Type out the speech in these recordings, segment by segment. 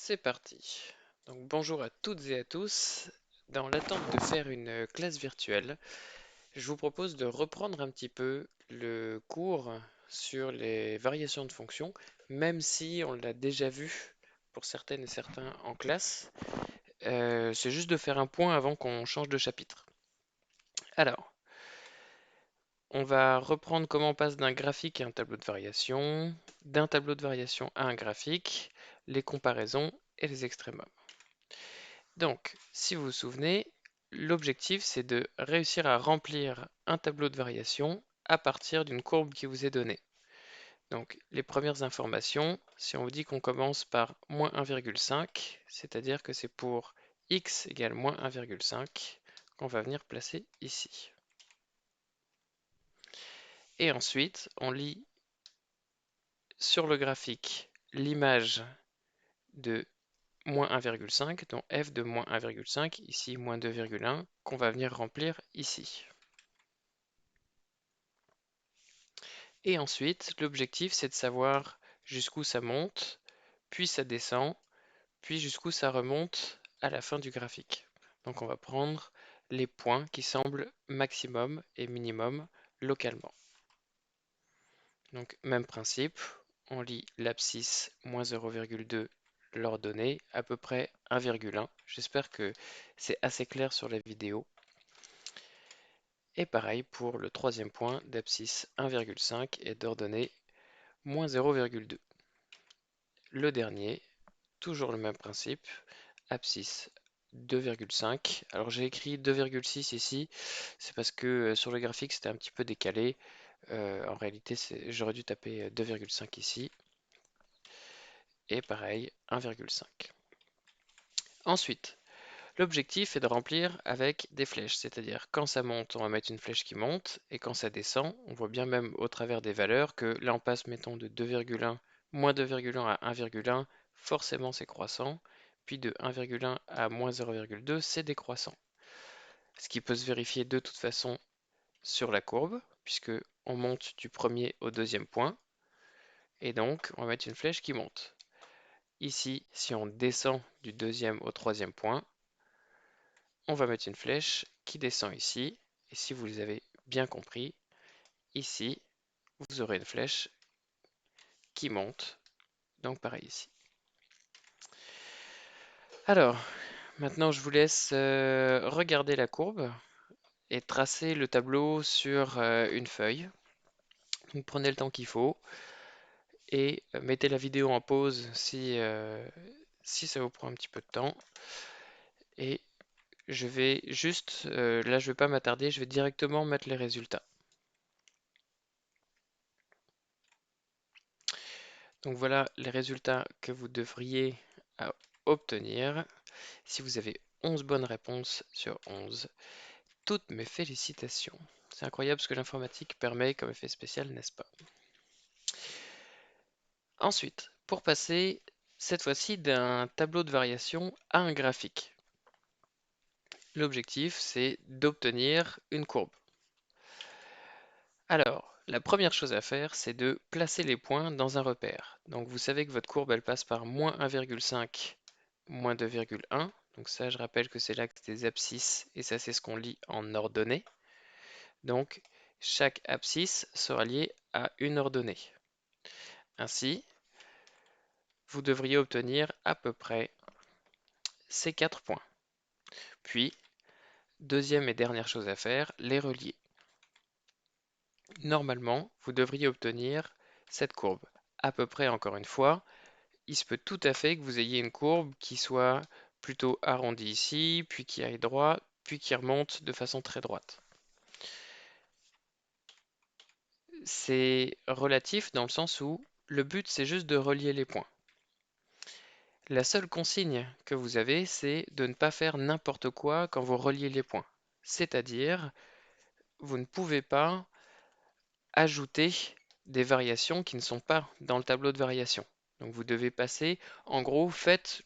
C'est parti. Donc bonjour à toutes et à tous. Dans l'attente de faire une classe virtuelle, je vous propose de reprendre un petit peu le cours sur les variations de fonctions, même si on l'a déjà vu pour certaines et certains en classe. C'est juste de faire un point avant qu'on change de chapitre. Alors, on va reprendre comment on passe d'un graphique à un tableau de variation, d'un tableau de variation à un graphique, les comparaisons et les extrémums. Donc, si vous vous souvenez, l'objectif c'est de réussir à remplir un tableau de variation à partir d'une courbe qui vous est donnée. Donc, les premières informations, si on vous dit qu'on commence par moins 1,5, c'est-à-dire que c'est pour x égale moins 1,5 qu'on va venir placer ici. Et ensuite, on lit sur le graphique l'image de moins 1,5, donc f de moins 1,5, ici moins 2,1, qu'on va venir remplir ici. Et ensuite, l'objectif, c'est de savoir jusqu'où ça monte, puis ça descend, puis jusqu'où ça remonte à la fin du graphique. Donc on va prendre les points qui semblent maximum et minimum localement. Donc même principe, on lit l'abscisse moins 0,2 l'ordonnée, à peu près 1,1. J'espère que c'est assez clair sur la vidéo. Et pareil pour le troisième point d'abscisse 1,5 et d'ordonnée moins 0,2. Le dernier, toujours le même principe, abscisse 2,5. Alors j'ai écrit 2,6 ici, c'est parce que sur le graphique c'était un petit peu décalé. En réalité, j'aurais dû taper 2,5 ici. Et pareil, 1,5. Ensuite, l'objectif est de remplir avec des flèches, c'est-à-dire quand ça monte, on va mettre une flèche qui monte, et quand ça descend, on voit bien même au travers des valeurs que là on passe, mettons, de 2,1, moins 2,1 à 1,1, forcément c'est croissant, puis de 1,1 à moins 0,2, c'est décroissant. Ce qui peut se vérifier de toute façon sur la courbe, puisque on monte du premier au deuxième point, et donc on va mettre une flèche qui monte. Ici, si on descend du deuxième au troisième point, on va mettre une flèche qui descend ici. Et si vous les avez bien compris, ici, vous aurez une flèche qui monte. Donc pareil ici. Alors, maintenant je vous laisse regarder la courbe et tracer le tableau sur une feuille. Donc prenez le temps qu'il faut et mettez la vidéo en pause si ça vous prend un petit peu de temps. Et je vais juste, là je ne vais pas m'attarder, je vais directement mettre les résultats. Donc voilà les résultats que vous devriez obtenir si vous avez 11 bonnes réponses sur 11. Toutes mes félicitations. C'est incroyable ce que l'informatique permet comme effet spécial, n'est-ce pas? Ensuite, pour passer cette fois-ci d'un tableau de variation à un graphique. L'objectif, c'est d'obtenir une courbe. Alors, la première chose à faire, c'est de placer les points dans un repère. Donc vous savez que votre courbe, elle passe par moins 1,5, moins 2,1. Donc ça, je rappelle que c'est l'axe des abscisses, et ça, c'est ce qu'on lit en ordonnée. Donc, chaque abscisse sera liée à une ordonnée. Ainsi, vous devriez obtenir à peu près ces 4 points. Puis, deuxième et dernière chose à faire, les relier. Normalement, vous devriez obtenir cette courbe. À peu près, encore une fois, il se peut tout à fait que vous ayez une courbe qui soit plutôt arrondie ici, puis qui aille droit, puis qui remonte de façon très droite. C'est relatif dans le sens où le but c'est juste de relier les points. La seule consigne que vous avez, c'est de ne pas faire n'importe quoi quand vous reliez les points. C'est-à-dire, vous ne pouvez pas ajouter des variations qui ne sont pas dans le tableau de variation. Donc vous devez passer, en gros, faites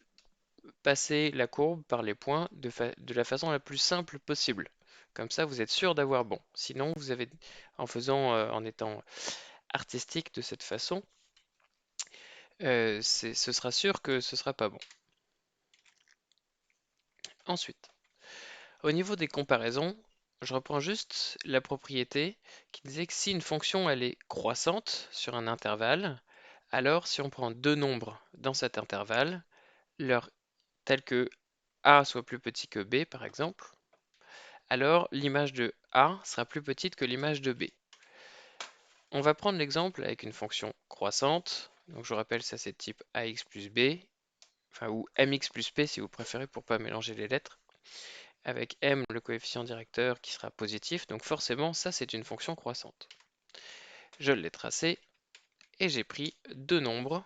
passer la courbe par les points de la façon la plus simple possible. Comme ça, vous êtes sûr d'avoir bon. Sinon, vous avez, en étant artistique de cette façon, ce sera sûr que ce sera pas bon. Ensuite, au niveau des comparaisons, je reprends juste la propriété qui disait que si une fonction elle est croissante sur un intervalle, alors si on prend deux nombres dans cet intervalle, tel que a soit plus petit que b par exemple, alors l'image de a sera plus petite que l'image de b. On va prendre l'exemple avec une fonction croissante. Donc je vous rappelle, ça c'est type ax plus b, enfin ou mx plus p si vous préférez pour pas mélanger les lettres. Avec m le coefficient directeur qui sera positif, donc forcément ça c'est une fonction croissante. Je l'ai tracé et j'ai pris deux nombres,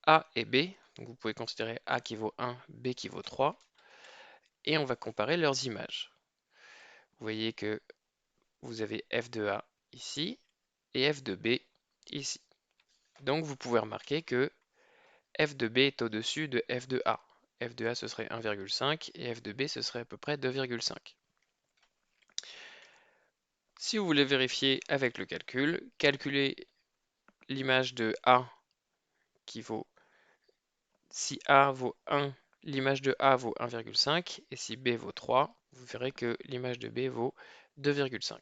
a et b. Donc vous pouvez considérer a qui vaut 1, b qui vaut 3, et on va comparer leurs images. Vous voyez que vous avez f de a ici et f de b ici. Donc vous pouvez remarquer que f de b est au-dessus de f de a. F de a ce serait 1,5 et f de b ce serait à peu près 2,5. Si vous voulez vérifier avec le calcul, calculez l'image de a qui vaut, si a vaut 1, l'image de a vaut 1,5 et si b vaut 3, vous verrez que l'image de b vaut 2,5.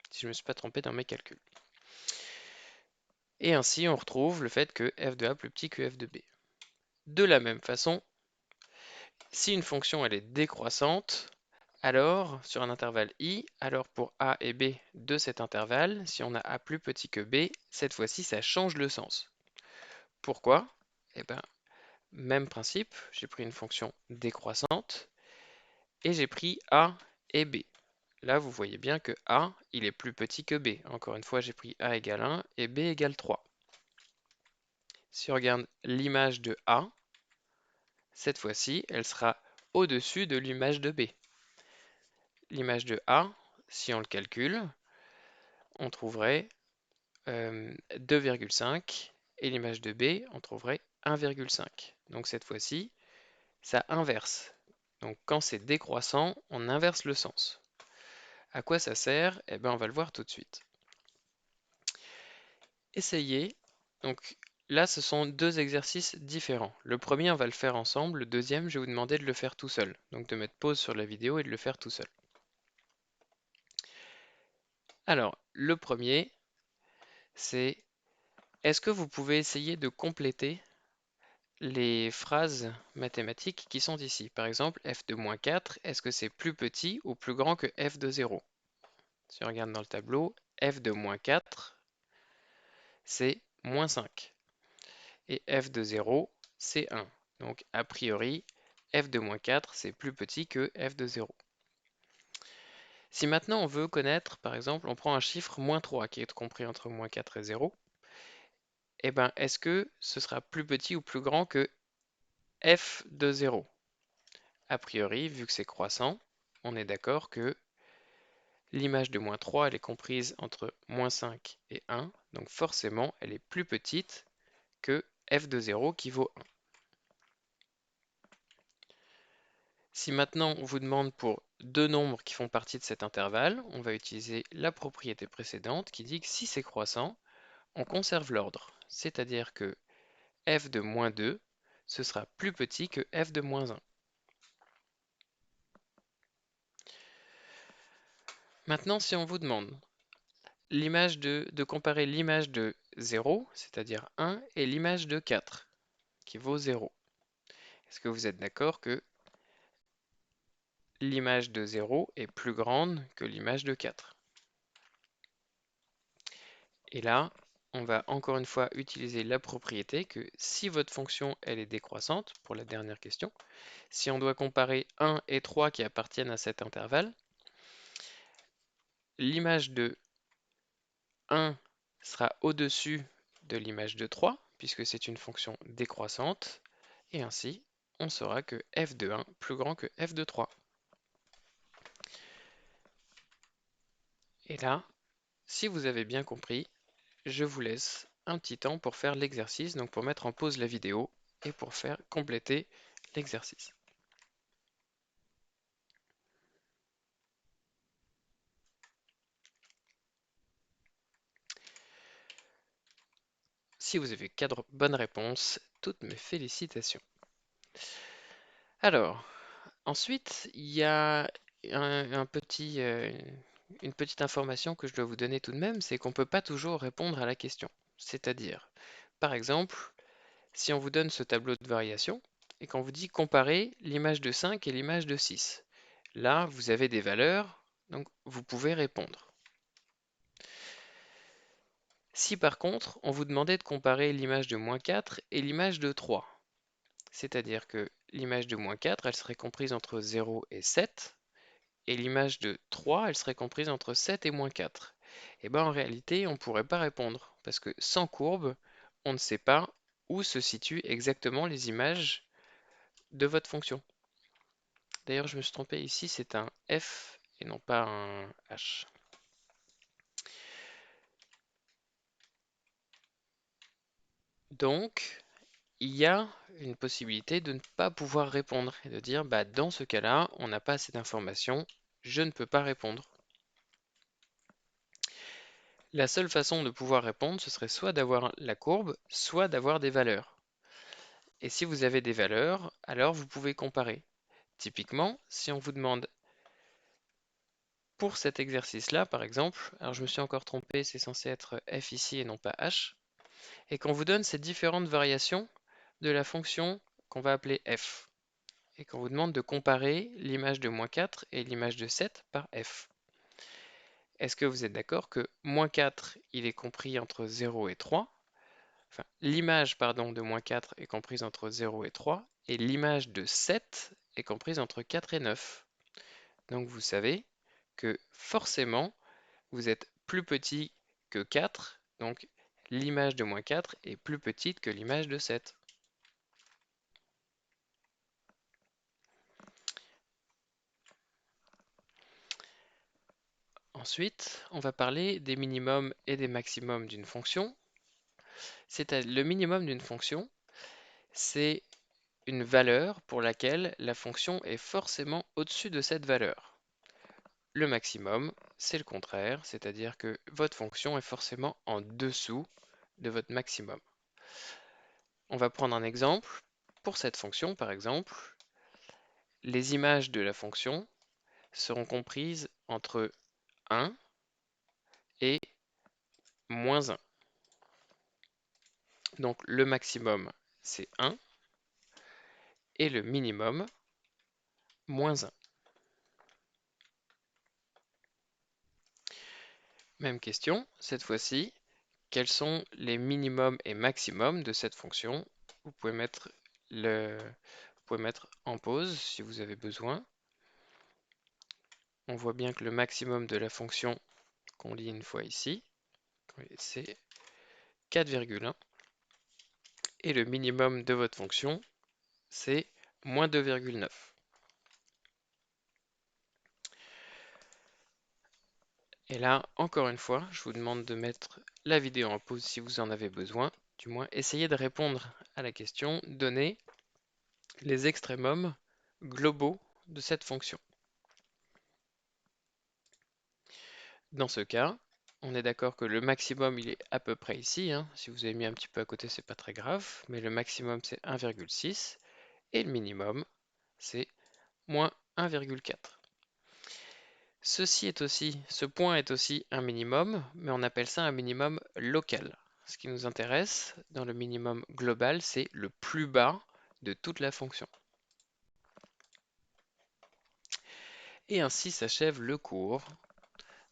Si je ne me suis pas trompé dans mes calculs. Et ainsi on retrouve le fait que f de a est plus petit que f de b. De la même façon, si une fonction elle est décroissante, alors sur un intervalle i, alors pour a et b de cet intervalle, si on a a plus petit que b, cette fois-ci ça change le sens. Pourquoi? Eh bien, même principe, j'ai pris une fonction décroissante et j'ai pris a et b. Là, vous voyez bien que a, il est plus petit que b. Encore une fois, j'ai pris a égale 1 et b égale 3. Si on regarde l'image de a, cette fois-ci, elle sera au-dessus de l'image de b. L'image de a, si on le calcule, on trouverait 2,5 et l'image de b, on trouverait 1,5. Donc cette fois-ci, ça inverse. Donc quand c'est décroissant, on inverse le sens. À quoi ça sert? Eh bien, on va le voir tout de suite. Essayez. Donc là, ce sont deux exercices différents. Le premier, on va le faire ensemble. Le deuxième, je vais vous demander de le faire tout seul. Donc de mettre pause sur la vidéo et de le faire tout seul. Alors, le premier, c'est est-ce que vous pouvez essayer de compléter les phrases mathématiques qui sont ici? Par exemple, f de moins 4, est-ce que c'est plus petit ou plus grand que f de 0? Si on regarde dans le tableau, f de moins 4, c'est moins 5. Et f de 0, c'est 1. Donc, a priori, f de moins 4, c'est plus petit que f de 0. Si maintenant on veut connaître, par exemple, on prend un chiffre moins 3 qui est compris entre moins 4 et 0, eh bien, est-ce que ce sera plus petit ou plus grand que f de 0? A priori, vu que c'est croissant, on est d'accord que l'image de moins 3, elle est comprise entre moins 5 et 1, donc forcément, elle est plus petite que f de 0 qui vaut 1. Si maintenant on vous demande pour deux nombres qui font partie de cet intervalle, on va utiliser la propriété précédente qui dit que si c'est croissant, on conserve l'ordre. C'est-à-dire que f de moins 2, ce sera plus petit que f de moins 1. Maintenant, si on vous demande de comparer l'image de 0, c'est-à-dire 1, et l'image de 4, qui vaut 0, est-ce que vous êtes d'accord que l'image de 0 est plus grande que l'image de 4? Et là, on va encore une fois utiliser la propriété que si votre fonction elle est décroissante, pour la dernière question, si on doit comparer 1 et 3 qui appartiennent à cet intervalle, l'image de 1 sera au-dessus de l'image de 3, puisque c'est une fonction décroissante, et ainsi on saura que f de 1 plus grand que f de 3. Et là, si vous avez bien compris, je vous laisse un petit temps pour faire l'exercice, donc pour mettre en pause la vidéo et pour faire compléter l'exercice. Si vous avez 4 bonnes réponses, toutes mes félicitations. Alors, Ensuite, il y a une petite information que je dois vous donner tout de même, c'est qu'on ne peut pas toujours répondre à la question. C'est-à-dire, par exemple, si on vous donne ce tableau de variation et qu'on vous dit comparer l'image de 5 et l'image de 6. Là, vous avez des valeurs, donc vous pouvez répondre. Si par contre, on vous demandait de comparer l'image de -4 et l'image de 3, c'est-à-dire que l'image de -4, elle serait comprise entre 0 et 7, et l'image de 3, elle serait comprise entre 7 et -4. Et bien en réalité, on ne pourrait pas répondre, parce que sans courbe, on ne sait pas où se situent exactement les images de votre fonction. D'ailleurs, je me suis trompé ici, c'est un f et non pas un h. Donc, il y a une possibilité de ne pas pouvoir répondre et de dire, bah, dans ce cas-là, on n'a pas assez d'informations, je ne peux pas répondre. La seule façon de pouvoir répondre, ce serait soit d'avoir la courbe, soit d'avoir des valeurs. Et si vous avez des valeurs, alors vous pouvez comparer. Typiquement, si on vous demande pour cet exercice-là, par exemple, alors je me suis encore trompé, c'est censé être f ici et non pas h, et qu'on vous donne ces différentes variations de la fonction qu'on va appeler f, et qu'on vous demande de comparer l'image de -4 et l'image de 7 par f. Est-ce que vous êtes d'accord que -4, il est compris entre 0 et 3, enfin, l'image, pardon, de -4 est comprise entre 0 et 3, et l'image de 7 est comprise entre 4 et 9. Donc vous savez que forcément, vous êtes plus petit que 4, donc l'image de -4 est plus petite que l'image de 7. Ensuite, on va parler des minimums et des maximums d'une fonction. Le minimum d'une fonction, c'est une valeur pour laquelle la fonction est forcément au-dessus de cette valeur. Le maximum, c'est le contraire, c'est-à-dire que votre fonction est forcément en dessous de votre maximum. On va prendre un exemple. Pour cette fonction, par exemple, les images de la fonction seront comprises entre 1 et -1. Donc le maximum, c'est 1 et le minimum, -1. Même question, cette fois-ci, quels sont les minimums et maximums de cette fonction? Vous pouvez mettre en pause si vous avez besoin. On voit bien que le maximum de la fonction qu'on lit une fois ici, c'est 4,1. Et le minimum de votre fonction, c'est -2,9. Et là, encore une fois, je vous demande de mettre la vidéo en pause si vous en avez besoin. Du moins, essayez de répondre à la question, donner les extrémums globaux de cette fonction. Dans ce cas, on est d'accord que le maximum, il est à peu près ici, hein. Si vous avez mis un petit peu à côté, c'est pas très grave. Mais le maximum, c'est 1,6. Et le minimum, c'est -1,4. Ce point est aussi un minimum, mais on appelle ça un minimum local. Ce qui nous intéresse dans le minimum global, c'est le plus bas de toute la fonction. Et ainsi s'achève le cours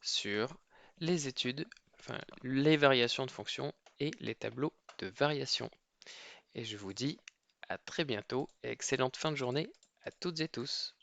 sur les études, enfin les variations de fonctions et les tableaux de variation. Et je vous dis à très bientôt et excellente fin de journée à toutes et tous.